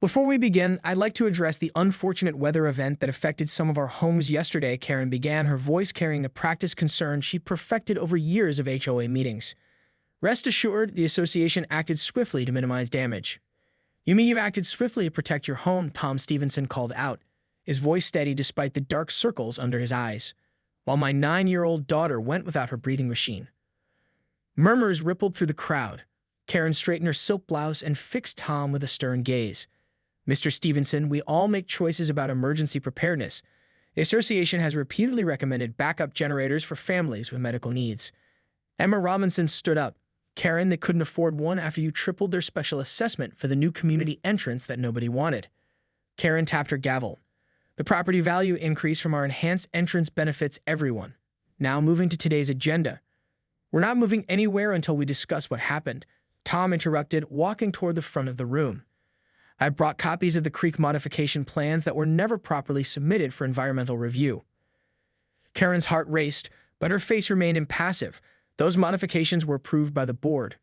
Before we begin, I'd like to address the unfortunate weather event that affected some of our homes yesterday. Karen began, her voice carrying the practiced concern she perfected over years of HOA meetings. Rest assured, the association acted swiftly to minimize damage. "You mean you've acted swiftly to protect your home?" Tom Stevenson called out, his voice steady despite the dark circles under his eyes, while my 9-year-old daughter went without her breathing machine. Murmurs rippled through the crowd. Karen straightened her silk blouse and fixed Tom with a stern gaze. "Mr. Stevenson, we all make choices about emergency preparedness. The association has repeatedly recommended backup generators for families with medical needs." Emma Robinson stood up. "Karen, they couldn't afford one after you tripled their special assessment for the new community entrance that nobody wanted." Karen tapped her gavel. "The property value increase from our enhanced entrance benefits everyone." Now moving to today's agenda. "We're not moving anywhere until we discuss what happened," Tom interrupted, walking toward the front of the room. "I brought copies of the creek modification plans that were never properly submitted for environmental review." Karen's heart raced, but her face remained impassive. "Those modifications were approved by the board.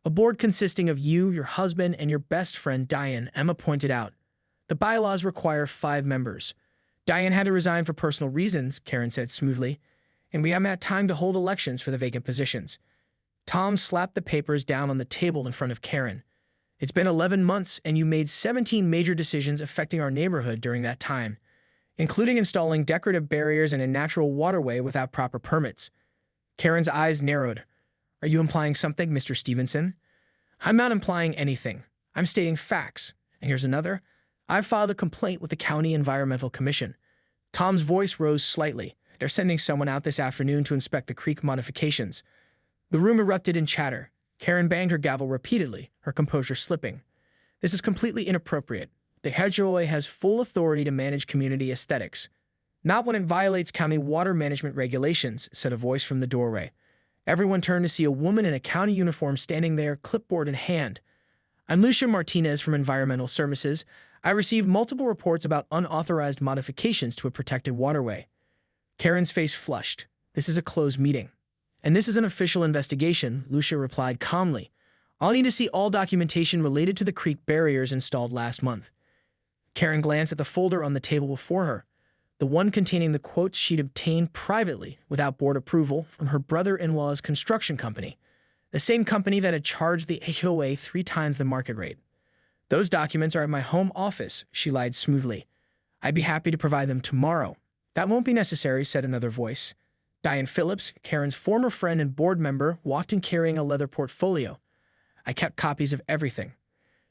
A board consisting of you, your husband, and your best friend, Diane," Emma pointed out. "The bylaws require 5 members. Diane had to resign for personal reasons," Karen said smoothly, "and we haven't had time to hold elections for the vacant positions." Tom slapped the papers down on the table in front of Karen. "It's been 11 months, and you made 17 major decisions affecting our neighborhood during that time, including installing decorative barriers and a natural waterway without proper permits." Karen's eyes narrowed. "Are you implying something, Mr. Stevenson?" "I'm not implying anything. I'm stating facts. And here's another. I've filed a complaint with the County Environmental Commission." Tom's voice rose slightly. "They're sending someone out this afternoon to inspect the creek modifications." The room erupted in chatter. Karen banged her gavel repeatedly, her composure slipping. "This is completely inappropriate. The HOA has full authority to manage community aesthetics. Not when it violates county water management regulations," said a voice from the doorway. Everyone turned to see a woman in a county uniform standing there, clipboard in hand. "I'm Lucia Martinez from Environmental Services. I received multiple reports about unauthorized modifications to a protected waterway." Karen's face flushed. "This is a closed meeting. And this is an official investigation," Lucia replied calmly. "I'll need to see all documentation related to the creek barriers installed last month." Karen glanced at the folder on the table before her, the one containing the quotes she'd obtained privately without board approval from her brother-in-law's construction company, the same company that had charged the HOA 3 times the market rate. "Those documents are at my home office," she lied smoothly. "I'd be happy to provide them tomorrow." "That won't be necessary," said another voice. Diane Phillips, Karen's former friend and board member, walked in carrying a leather portfolio. "I kept copies of everything."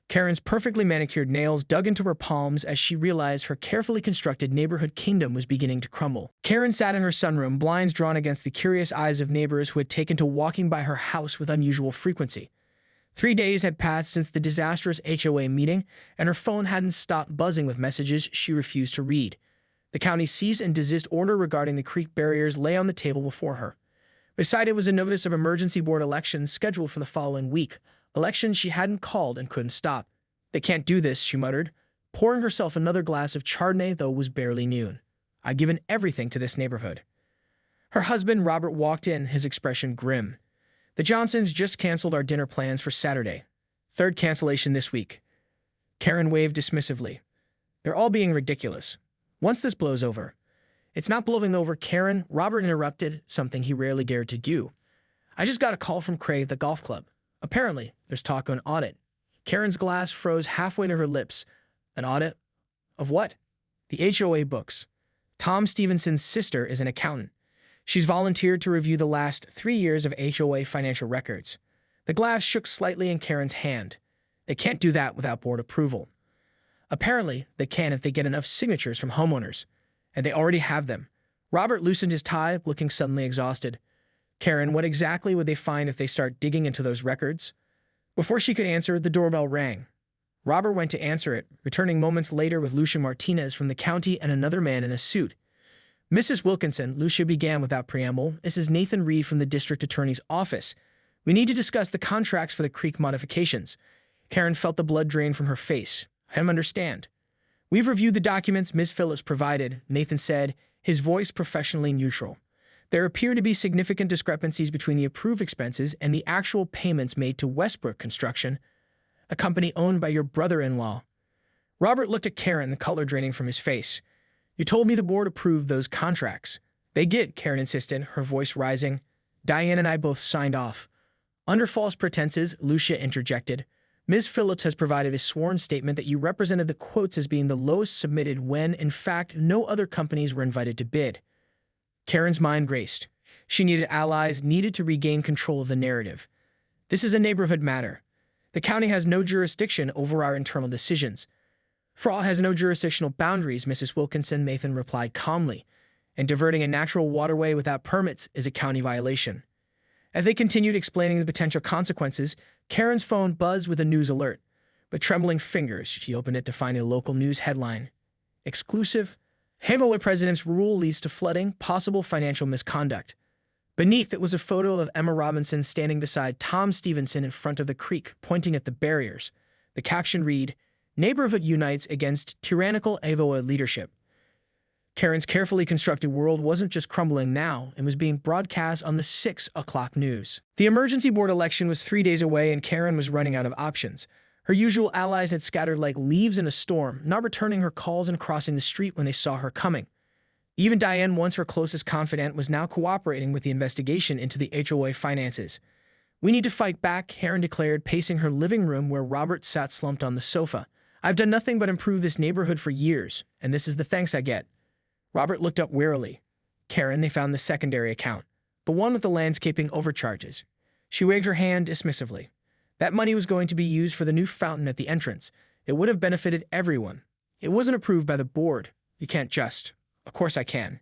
Karen's perfectly manicured nails dug into her palms as she realized her carefully constructed neighborhood kingdom was beginning to crumble. Karen sat in her sunroom, blinds drawn against the curious eyes of neighbors who had taken to walking by her house with unusual frequency. 3 days had passed since the disastrous HOA meeting, and her phone hadn't stopped buzzing with messages she refused to read. The county's cease and desist order regarding the creek barriers lay on the table before her. Beside it was a notice of emergency board elections scheduled for the following week, elections she hadn't called and couldn't stop. "They can't do this," she muttered, pouring herself another glass of Chardonnay, though it was barely noon. "I've given everything to this neighborhood." Her husband, Robert, walked in, his expression grim. "The Johnsons just canceled our dinner plans for Saturday. 3rd cancellation this week." Karen waved dismissively. "They're all being ridiculous. Once this blows over—" "It's not blowing over, Karen," Robert interrupted, something he rarely dared to do. "I just got a call from Craig at the golf club. Apparently, there's talk of an audit." Karen's glass froze halfway to her lips. "An audit? Of what?" "The HOA books. Tom Stevenson's sister is an accountant. She's volunteered to review the last 3 years of HOA financial records." The glass shook slightly in Karen's hand. "They can't do that without board approval." "Apparently, they can if they get enough signatures from homeowners. And they already have them." Robert loosened his tie, looking suddenly exhausted. "Karen, what exactly would they find if they start digging into those records?" Before she could answer, the doorbell rang. Robert went to answer it, returning moments later with Lucia Martinez from the county and another man in a suit. "Mrs. Wilkinson," Lucia began without preamble, "this is Nathan Reed from the district attorney's office. We need to discuss the contracts for the creek modifications." Karen felt the blood drain from her face. "I understand." "We've reviewed the documents Ms. Phillips provided," Nathan said, his voice professionally neutral. "There appear to be significant discrepancies between the approved expenses and the actual payments made to Westbrook Construction, a company owned by your brother-in-law." Robert looked at Karen, the color draining from his face. You told me the board approved those contracts. They did, Karen insisted, her voice rising. Diane and I both signed off. Under false pretenses, Lucia interjected. Ms. Phillips has provided a sworn statement that you represented the quotes as being the lowest submitted when, in fact, no other companies were invited to bid. Karen's mind raced. She needed allies, needed to regain control of the narrative. This is a neighborhood matter. The county has no jurisdiction over our internal decisions. Fraud has no jurisdictional boundaries, Mrs. Wilkinson, Nathan replied calmly, and diverting a natural waterway without permits is a county violation. As they continued explaining the potential consequences, Karen's phone buzzed with a news alert. With trembling fingers, she opened it to find a local news headline. Exclusive. HOA president's rule leads to flooding, possible financial misconduct. Beneath it was a photo of Emma Robinson standing beside Tom Stevenson in front of the creek, pointing at the barriers. The caption read, Neighborhood Unites Against Tyrannical HOA Leadership. Karen's carefully constructed world wasn't just crumbling now, it was being broadcast on the 6 o'clock news. The emergency board election was 3 days away and Karen was running out of options. Her usual allies had scattered like leaves in a storm, not returning her calls and crossing the street when they saw her coming. Even Diane, once her closest confidant, was now cooperating with the investigation into the HOA finances. We need to fight back, Karen declared, pacing her living room where Robert sat slumped on the sofa. I've done nothing but improve this neighborhood for years, and this is the thanks I get. Robert looked up wearily. Karen, they found the secondary account, the one with the landscaping overcharges. She waved her hand dismissively. That money was going to be used for the new fountain at the entrance. It would have benefited everyone. It wasn't approved by the board. You can't just. Of course I can.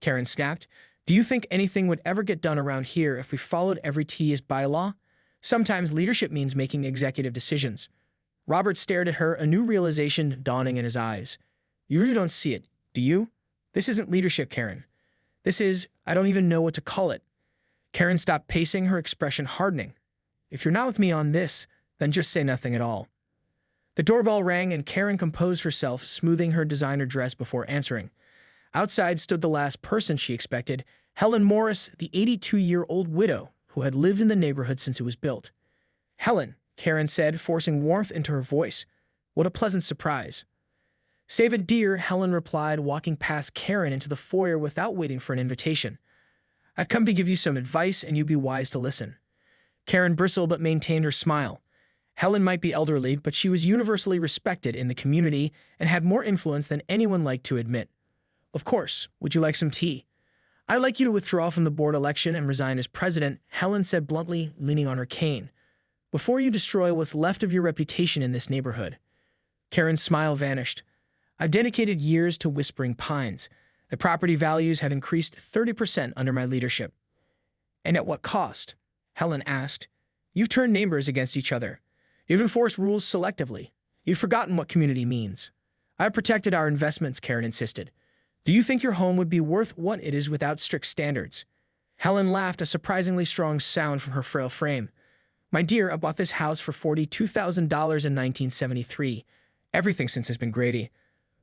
Karen snapped. Do you think anything would ever get done around here if we followed every T as bylaw? Sometimes leadership means making executive decisions. Robert stared at her, a new realization dawning in his eyes. You really don't see it, do you? This isn't leadership, Karen. This is, I don't even know what to call it. Karen stopped pacing, her expression hardening. If you're not with me on this, then just say nothing at all. The doorbell rang and Karen composed herself, smoothing her designer dress before answering. Outside stood the last person she expected, Helen Morris, the 82-year-old widow who had lived in the neighborhood since it was built. Helen, Karen said, forcing warmth into her voice. What a pleasant surprise. Save it, dear, Helen replied, walking past Karen into the foyer without waiting for an invitation. I've come to give you some advice, and you'd be wise to listen. Karen bristled but maintained her smile. Helen might be elderly, but she was universally respected in the community and had more influence than anyone liked to admit. Of course. Would you like some tea? I'd like you to withdraw from the board election and resign as president, Helen said bluntly, leaning on her cane. Before you destroy what's left of your reputation in this neighborhood. Karen's smile vanished. I've dedicated years to Whispering Pines. The property values have increased 30% under my leadership. And at what cost? Helen asked. You've turned neighbors against each other. You've enforced rules selectively. You've forgotten what community means. I've protected our investments, Karen insisted. Do you think your home would be worth what it is without strict standards? Helen laughed, a surprisingly strong sound from her frail frame. My dear, I bought this house for $42,000 in 1973. Everything since has been Grady.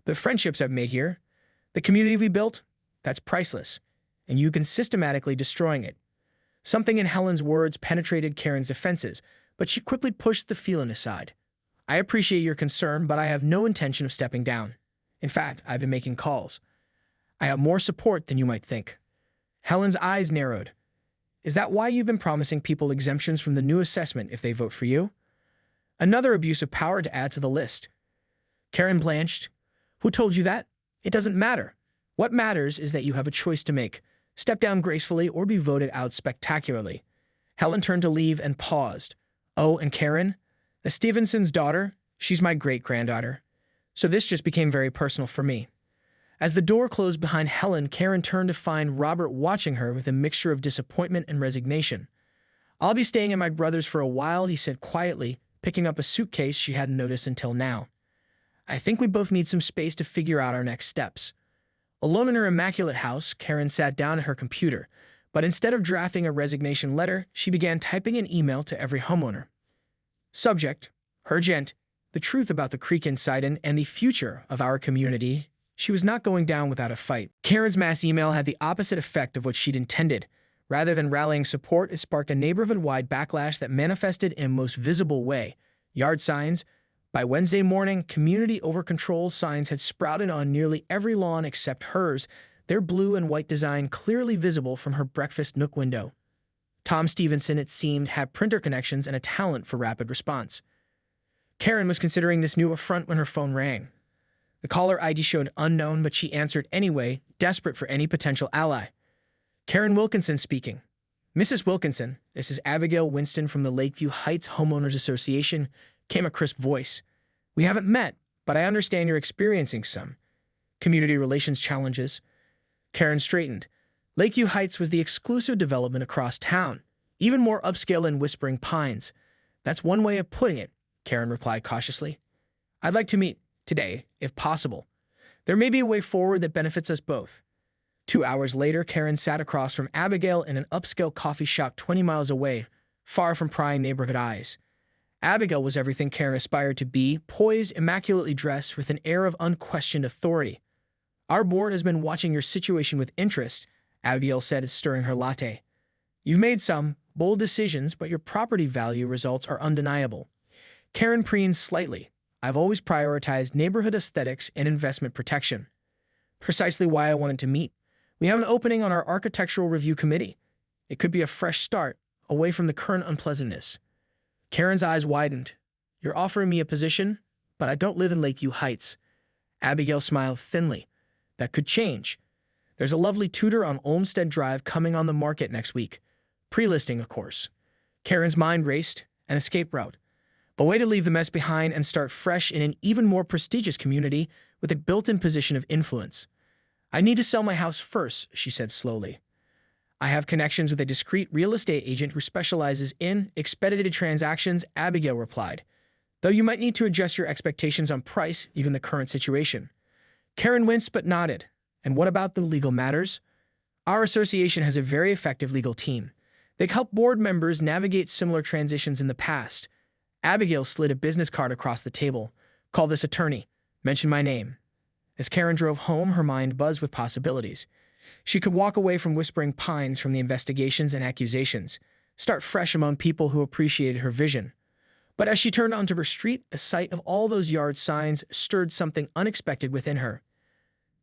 The friendships I've made here, the community we built, that's priceless. And you've been systematically destroying it. Something in Helen's words penetrated Karen's defenses, but she quickly pushed the feeling aside. I appreciate your concern, but I have no intention of stepping down. In fact, I've been making calls. I have more support than you might think. Helen's eyes narrowed. Is that why you've been promising people exemptions from the new assessment if they vote for you? Another abuse of power to add to the list. Karen blanched. Who told you that? It doesn't matter. What matters is that you have a choice to make. Step down gracefully or be voted out spectacularly. Helen turned to leave and paused. Oh, and Karen? The Stevenson's daughter? She's my great-granddaughter. So this just became very personal for me. As the door closed behind Helen, Karen turned to find Robert watching her with a mixture of disappointment and resignation. I'll be staying at my brother's for a while, he said quietly, picking up a suitcase she hadn't noticed until now. I think we both need some space to figure out our next steps. Alone in her immaculate house, Karen sat down at her computer, but instead of drafting a resignation letter, she began typing an email to every homeowner. Subject, urgent, the truth about the creek incident and the future of our community. She was not going down without a fight. Karen's mass email had the opposite effect of what she'd intended. Rather than rallying support, it sparked a neighborhood-wide backlash that manifested in a most visible way. Yard signs, By Wednesday morning, community over-control signs had sprouted on nearly every lawn except hers, their blue and white design clearly visible from her breakfast nook window. Tom Stevenson, it seemed, had printer connections and a talent for rapid response. Karen was considering this new affront when her phone rang. The caller ID showed unknown, but she answered anyway, desperate for any potential ally. Karen Wilkinson speaking. Mrs. Wilkinson, this is Abigail Winston from the Lakeview Heights Homeowners Association, came a crisp voice. We haven't met, but I understand you're experiencing some community relations challenges. Karen straightened. Lakeview Heights was the exclusive development across town, even more upscale than Whispering Pines. That's one way of putting it, Karen replied cautiously. I'd like to meet today, if possible. There may be a way forward that benefits us both. 2 hours later, Karen sat across from Abigail in an upscale coffee shop 20 miles away, far from prying neighborhood eyes. Abigail was everything Karen aspired to be, poised, immaculately dressed, with an air of unquestioned authority. Our board has been watching your situation with interest, Abigail said, stirring her latte. You've made some bold decisions, but your property value results are undeniable. Karen preened slightly. I've always prioritized neighborhood aesthetics and investment protection. Precisely why I wanted to meet. We have an opening on our architectural review committee. It could be a fresh start, away from the current unpleasantness. Karen's eyes widened. You're offering me a position, but I don't live in Lakeview Heights. Abigail smiled thinly. That could change. There's a lovely Tudor on Olmsted Drive coming on the market next week. Pre-listing, of course. Karen's mind raced. An escape route. A way to leave the mess behind and start fresh in an even more prestigious community with a built-in position of influence. I need to sell my house first, she said slowly. I have connections with a discreet real estate agent who specializes in expedited transactions, Abigail replied. Though you might need to adjust your expectations on price, given the current situation. Karen winced but nodded. And what about the legal matters? Our association has a very effective legal team. They've helped board members navigate similar transitions in the past. Abigail slid a business card across the table. Call this attorney. Mention my name. As Karen drove home, her mind buzzed with possibilities. She could walk away from Whispering Pines from the investigations and accusations, start fresh among people who appreciated her vision. But as she turned onto her street, the sight of all those yard signs stirred something unexpected within her.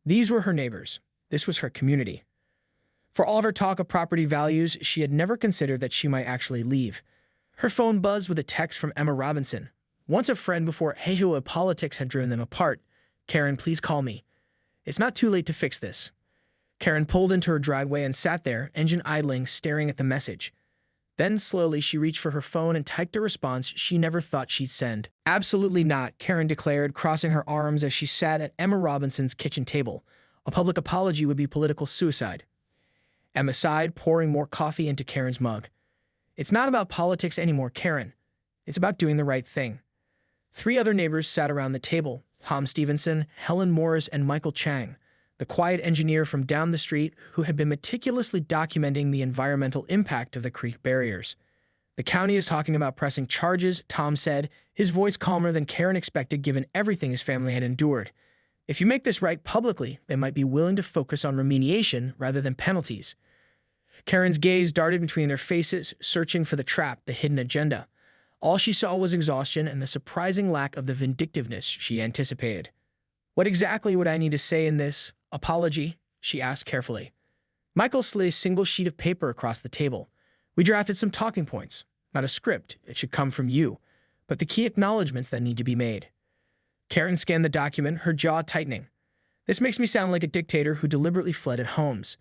These were her neighbors. This was her community. For all of her talk of property values, she had never considered that she might actually leave. Her phone buzzed with a text from Emma Robinson. Once a friend before HOA politics had driven them apart. Karen, please call me. It's not too late to fix this. Karen pulled into her driveway and sat there, engine idling, staring at the message. Then slowly she reached for her phone and typed a response she never thought she'd send. Absolutely not, Karen declared, crossing her arms as she sat at Emma Robinson's kitchen table. A public apology would be political suicide. Emma sighed, pouring more coffee into Karen's mug. It's not about politics anymore, Karen. It's about doing the right thing. 3 other neighbors sat around the table. Tom Stevenson, Helen Morris, and Michael Chang, the quiet engineer from down the street who had been meticulously documenting the environmental impact of the creek barriers. The county is talking about pressing charges, Tom said, his voice calmer than Karen expected given everything his family had endured. If you make this right publicly, they might be willing to focus on remediation rather than penalties. Karen's gaze darted between their faces, searching for the trap, the hidden agenda. All she saw was exhaustion and the surprising lack of the vindictiveness she anticipated. What exactly would I need to say in this apology? She asked carefully. Michael slid a single sheet of paper across the table. We drafted some talking points. Not a script, it should come from you, but the key acknowledgments that need to be made. Karen scanned the document, her jaw tightening. This makes me sound like a dictator who deliberately fled at homes.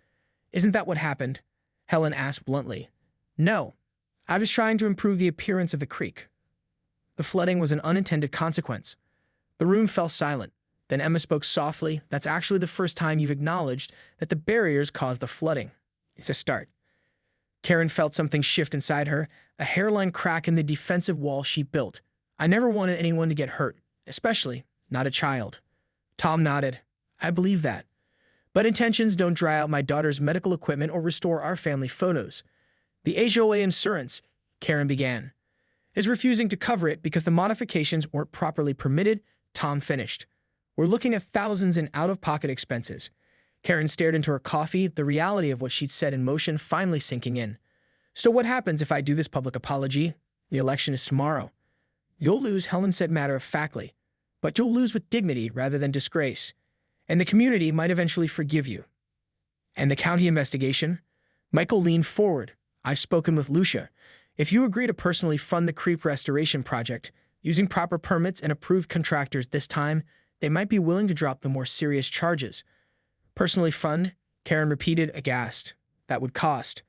Isn't that what happened? Helen asked bluntly. No. I was trying to improve the appearance of the creek. The flooding was an unintended consequence. The room fell silent. Then Emma spoke softly. That's actually the first time you've acknowledged that the barriers caused the flooding. It's a start. Karen felt something shift inside her, a hairline crack in the defensive wall she built. I never wanted anyone to get hurt, especially not a child. Tom nodded. I believe that. But intentions don't dry out my daughter's medical equipment or restore our family photos. The HOA insurance, Karen began, is refusing to cover it because the modifications weren't properly permitted, Tom finished. We're looking at thousands in out-of-pocket expenses. Karen stared into her coffee, the reality of what she'd set in motion finally sinking in. So what happens if I do this public apology? The election is tomorrow. You'll lose, Helen said matter-of-factly, but you'll lose with dignity rather than disgrace, and the community might eventually forgive you. And the county investigation? Michael leaned forward. I've spoken with Lucia. If you agree to personally fund the creek restoration project, using proper permits and approved contractors this time, they might be willing to drop the more serious charges. Personally fund? Karen repeated, aghast. That would cost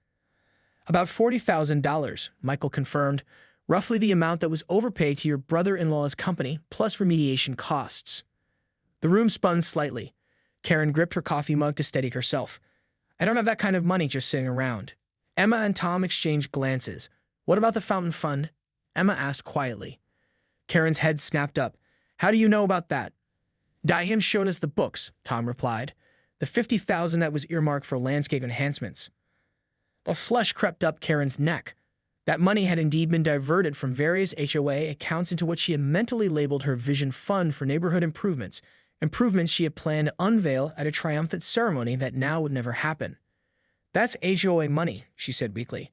about $40,000, Michael confirmed, roughly the amount that was overpaid to your brother-in-law's company, plus remediation costs. The room spun slightly. Karen gripped her coffee mug to steady herself. I don't have that kind of money just sitting around. Emma and Tom exchanged glances. What about the fountain fund? Emma asked quietly. Karen's head snapped up. How do you know about that? Diane showed us the books, Tom replied. The $50,000 that was earmarked for landscape enhancements. A flush crept up Karen's neck. That money had indeed been diverted from various HOA accounts into what she had mentally labeled her Vision Fund for neighborhood improvements, improvements she had planned to unveil at a triumphant ceremony that now would never happen. That's HOA money, she said weakly.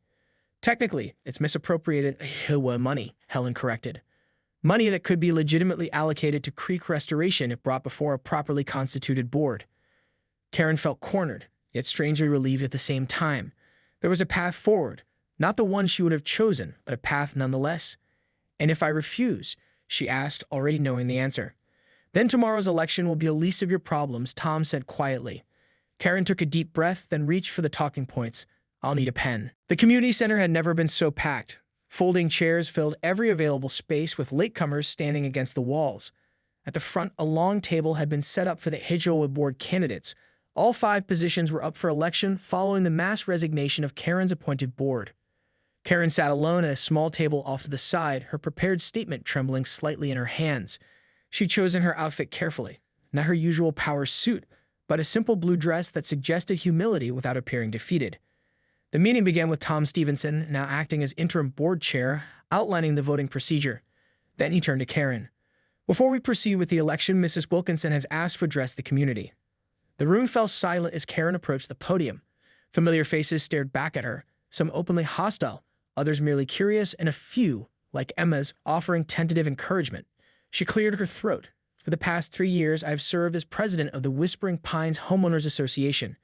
Technically, it's misappropriated HOA money, Helen corrected. Money that could be legitimately allocated to creek restoration if brought before a properly constituted board. Karen felt cornered, yet strangely relieved at the same time. There was a path forward, not the one she would have chosen, but a path nonetheless. And if I refuse? She asked, already knowing the answer. Then tomorrow's election will be the least of your problems, Tom said quietly. Karen took a deep breath, then reached for the talking points. I'll need a pen. The community center had never been so packed. Folding chairs filled every available space with latecomers standing against the walls. At the front, a long table had been set up for the HOA board candidates. All 5 positions were up for election following the mass resignation of Karen's appointed board. Karen sat alone at a small table off to the side, her prepared statement trembling slightly in her hands. She'd chosen her outfit carefully, not her usual power suit, but a simple blue dress that suggested humility without appearing defeated. The meeting began with Tom Stevenson, now acting as interim board chair, outlining the voting procedure. Then he turned to Karen. Before we proceed with the election, Mrs. Wilkinson has asked to address the community. The room fell silent as Karen approached the podium. Familiar faces stared back at her, some openly hostile, others merely curious, and a few, like Emma's, offering tentative encouragement. She cleared her throat. For the past 3 years, I have served as president of the Whispering Pines Homeowners Association.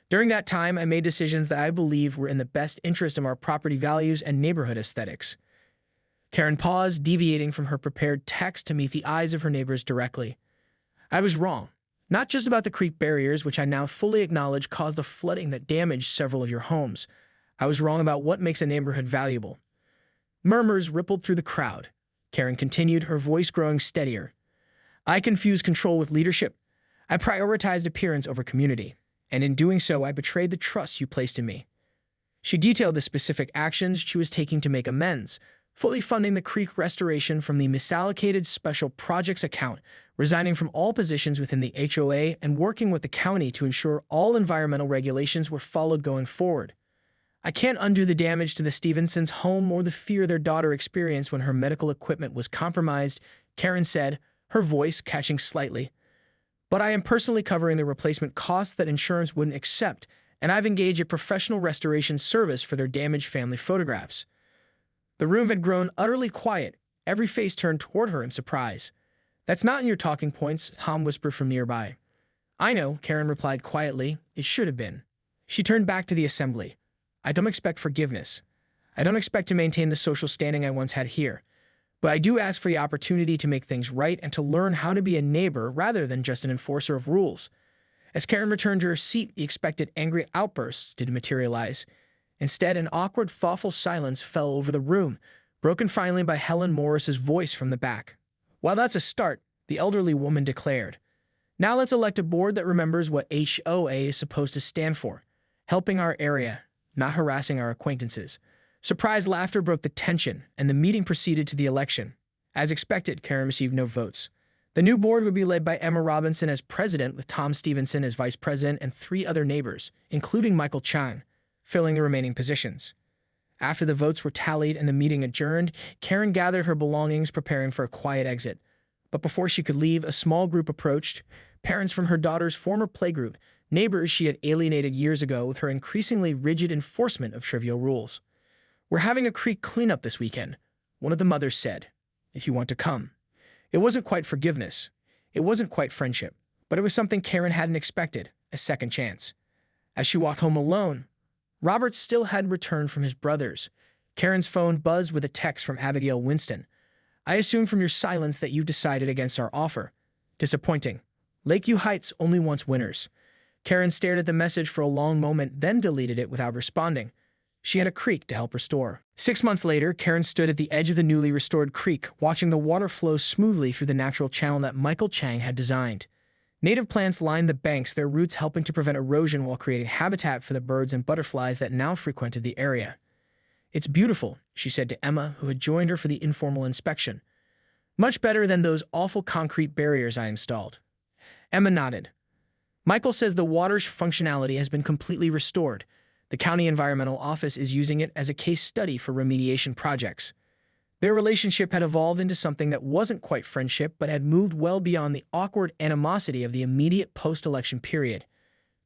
During that time, I made decisions that I believe were in the best interest of our property values and neighborhood aesthetics. Karen paused, deviating from her prepared text to meet the eyes of her neighbors directly. I was wrong. Not just about the creek barriers, which I now fully acknowledge caused the flooding that damaged several of your homes. I was wrong about what makes a neighborhood valuable. Murmurs rippled through the crowd. Karen continued, her voice growing steadier. I confused control with leadership. I prioritized appearance over community, and in doing so, I betrayed the trust you placed in me. She detailed the specific actions she was taking to make amends, fully funding the creek restoration from the misallocated special projects account, resigning from all positions within the HOA, and working with the county to ensure all environmental regulations were followed going forward. I can't undo the damage to the Stevensons' home or the fear their daughter experienced when her medical equipment was compromised, Karen said, her voice catching slightly. But I am personally covering the replacement costs that insurance wouldn't accept, and I've engaged a professional restoration service for their damaged family photographs. The room had grown utterly quiet, every face turned toward her in surprise. That's not in your talking points, Tom whispered from nearby. I know, Karen replied quietly. It should have been. She turned back to the assembly. I don't expect forgiveness. I don't expect to maintain the social standing I once had here. But I do ask for the opportunity to make things right and to learn how to be a neighbor rather than just an enforcer of rules. As Karen returned to her seat, the expected angry outbursts didn't materialize. Instead, an awkward, thoughtful silence fell over the room, broken finally by Helen Morris's voice from the back. Well, that's a start, the elderly woman declared. Now let's elect a board that remembers what HOA is supposed to stand for, helping our area, not harassing our acquaintances. Surprised laughter broke the tension, and the meeting proceeded to the election. As expected, Karen received no votes. The new board would be led by Emma Robinson as president, with Tom Stevenson as vice president and 3 other neighbors, including Michael Chan, filling the remaining positions. After the votes were tallied and the meeting adjourned, Karen gathered her belongings, preparing for a quiet exit. But before she could leave, a small group approached, parents from her daughter's former playgroup, neighbors she had alienated years ago with her increasingly rigid enforcement of trivial rules. We're having a creek cleanup this weekend, one of the mothers said. if you want to come." It wasn't quite forgiveness. It wasn't quite friendship, but it was something Karen hadn't expected, a second chance. As she walked home alone, Robert still hadn't returned from his brother's. Karen's phone buzzed with a text from Abigail Winston. "I assume from your silence that you decided against our offer. Disappointing. Lakeview Heights only wants winners." Karen stared at the message for a long moment, then deleted it without responding. She had a creek to help restore. 6 months later, Karen stood at the edge of the newly restored creek, watching the water flow smoothly through the natural channel that Michael Chang had designed. Native plants lined the banks, their roots helping to prevent erosion while creating habitat for the birds and butterflies that now frequented the area. "It's beautiful," she said to Emma, who had joined her for the informal inspection. "Much better than those awful concrete barriers I installed." Emma nodded. "Michael says the water's functionality has been completely restored. The county environmental office is using it as a case study for remediation projects." Their relationship had evolved into something that wasn't quite friendship, but had moved well beyond the awkward animosity of the immediate post-election period.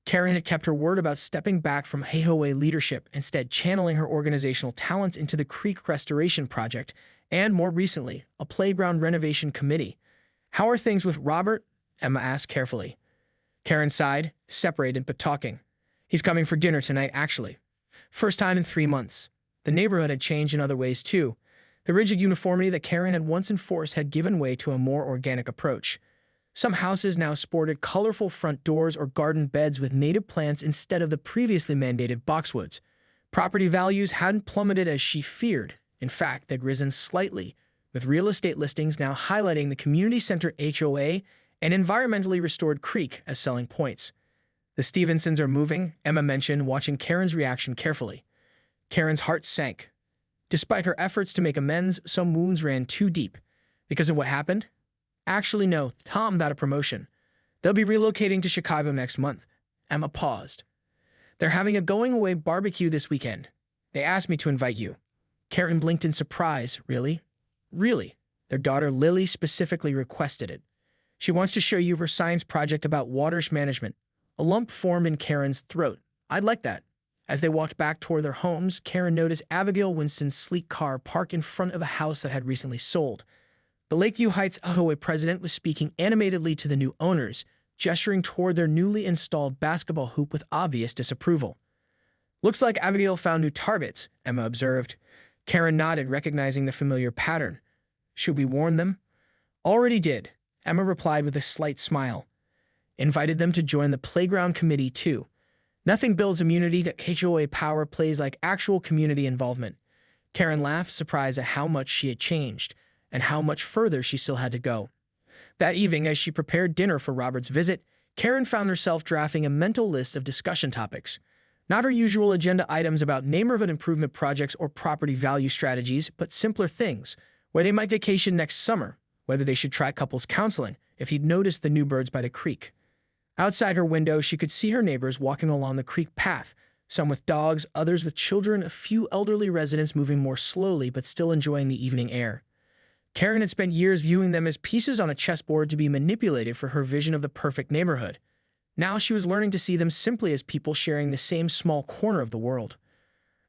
Karen had kept her word about stepping back from HOA leadership, instead channeling her organizational talents into the creek restoration project, and more recently, a playground renovation committee. "How are things with Robert?" Emma asked carefully. Karen sighed, separated but talking. "He's coming for dinner tonight, actually. First time in 3 months. The neighborhood had changed in other ways, too. The rigid uniformity that Karen had once enforced had given way to a more organic approach. Some houses now sported colorful front doors or garden beds with native plants instead of the previously mandated boxwoods. Property values hadn't plummeted as she feared. In fact, they'd risen slightly, with real estate listings now highlighting the community center HOA and environmentally restored creek as selling points. "The Stevensons are moving," Emma mentioned, watching Karen's reaction carefully. Karen's heart sank. Despite her efforts to make amends, some wounds ran too deep. Because of what happened? "Actually, no. Tom got a promotion. They'll be relocating to Chicago next month." Emma paused. "They're having a going-away barbecue this weekend. They asked me to invite you." Karen blinked in surprise. "Really?" "Really. Their daughter Lily specifically requested it. She wants to show you her science project about water management." A lump formed in Karen's throat. "I'd like that." As they walked back toward their homes, Karen noticed Abigail Winston's sleek car parked in front of a house that had recently sold. The Lakeview Heights HOA president was speaking animatedly to the new owners, gesturing toward their newly installed basketball hoop with obvious disapproval. "Looks like Abigail found new targets," Emma observed. Karen nodded, recognizing the familiar pattern. "Should we warn them?" "Already did," Emma replied with a slight smile. "Invited them to join the playground committee, too. Nothing builds immunity that HOA power plays like actual community involvement." Karen laughed, surprised at how much she had changed, and how much further she still had to go. That evening, as she prepared dinner for Robert's visit, Karen found herself drafting a mental list of discussion topics. Not her usual agenda items about neighborhood improvement projects or property value strategies, but simpler things, where they might vacation next summer, whether they should try couples counseling, if he'd noticed the new birds by the creek. Outside her window, she could see her neighbors walking along the creek path, some with dogs, others with children, a few elderly residents moving more slowly but still enjoying the evening air. Karen had spent years viewing them as pieces on a chessboard to be manipulated for her vision of the perfect neighborhood. Now she was learning to see them simply as people sharing the same small corner of the world.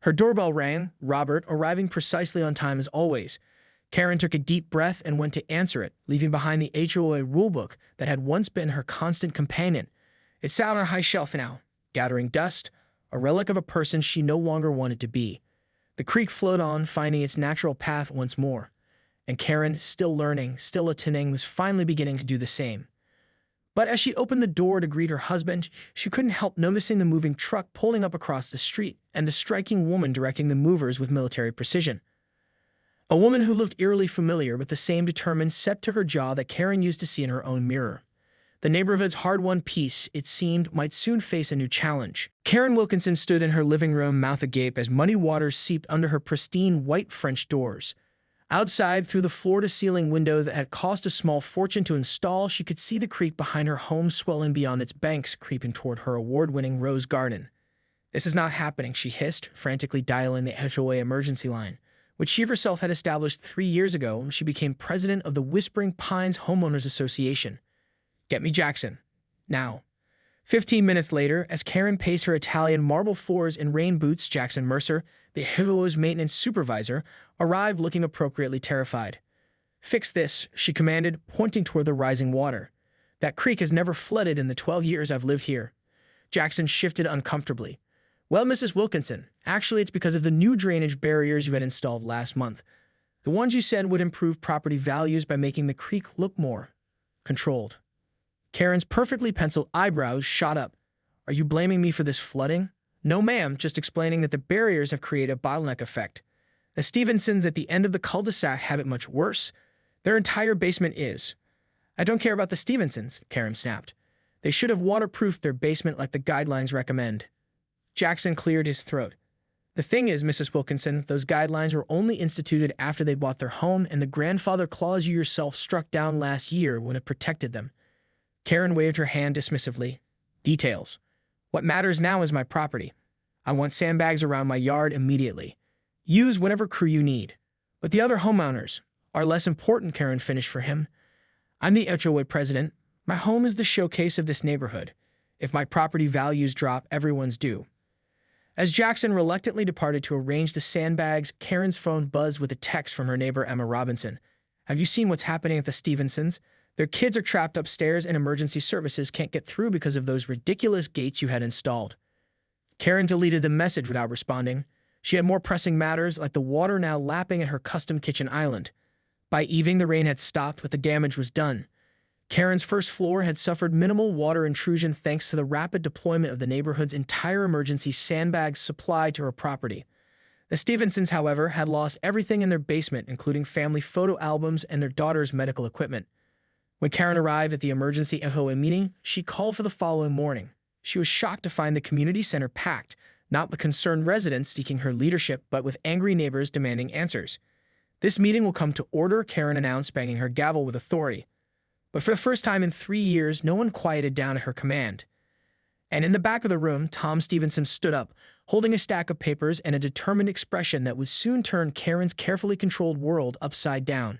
Her doorbell rang, Robert arriving precisely on time as always. Karen took a deep breath and went to answer it, leaving behind the HOA rulebook that had once been her constant companion. It sat on a high shelf now, gathering dust, a relic of a person she no longer wanted to be. The creek flowed on, finding its natural path once more. And Karen, still learning, still attending, was finally beginning to do the same. But as she opened the door to greet her husband, she couldn't help noticing the moving truck pulling up across the street and the striking woman directing the movers with military precision. A woman who looked eerily familiar with the same determined set to her jaw that Karen used to see in her own mirror. The neighborhood's hard-won peace, it seemed, might soon face a new challenge. Karen Wilkinson stood in her living room, mouth agape, as muddy waters seeped under her pristine white French doors. Outside, through the floor-to-ceiling windows that had cost a small fortune to install, she could see the creek behind her home swelling beyond its banks, creeping toward her award-winning rose garden. "This is not happening," she hissed, frantically dialing the HOA emergency line, which she herself had established 3 years ago when she became president of the Whispering Pines Homeowners Association. "Get me Jackson. Now." 15 minutes later, as Karen paced her Italian marble floors in rain boots, Jackson Mercer, the HOA's maintenance supervisor, arrived looking appropriately terrified. "Fix this," she commanded, pointing toward the rising water. "That creek has never flooded in the 12 years I've lived here." Jackson shifted uncomfortably. "Well, Mrs. Wilkinson, actually it's because of the new drainage barriers you had installed last month. The ones you said would improve property values by making the creek look more controlled." Karen's perfectly penciled eyebrows shot up. "Are you blaming me for this flooding?" "No, ma'am, just explaining that the barriers have created a bottleneck effect. The Stevensons at the end of the cul-de-sac have it much worse. Their entire basement is." "I don't care about the Stevensons," Karen snapped. "They should have waterproofed their basement like the guidelines recommend." Jackson cleared his throat. "The thing is, Mrs. Wilkinson, those guidelines were only instituted after they bought their home, and the grandfather clause you yourself struck down last year would have protected them." Karen waved her hand dismissively. "Details. What matters now is my property. I want sandbags around my yard immediately. Use whatever crew you need. But the other homeowners are less important," Karen finished for him. "I'm the HOA president. My home is the showcase of this neighborhood. If my property values drop, everyone's due." As Jackson reluctantly departed to arrange the sandbags, Karen's phone buzzed with a text from her neighbor Emma Robinson. "Have you seen what's happening at the Stevensons? Their kids are trapped upstairs and emergency services can't get through because of those ridiculous gates you had installed." Karen deleted the message without responding. She had more pressing matters, like the water now lapping at her custom kitchen island. By evening, the rain had stopped, but the damage was done. Karen's first floor had suffered minimal water intrusion thanks to the rapid deployment of the neighborhood's entire emergency sandbags supply to her property. The Stevensons, however, had lost everything in their basement, including family photo albums and their daughter's medical equipment. When Karen arrived at the emergency HOA meeting, she called for the following morning. She was shocked to find the community center packed, not with concerned residents seeking her leadership, but with angry neighbors demanding answers. "This meeting will come to order," Karen announced, banging her gavel with authority. But for the first time in 3 years, no one quieted down at her command. And in the back of the room, Tom Stevenson stood up, holding a stack of papers and a determined expression that would soon turn Karen's carefully controlled world upside down.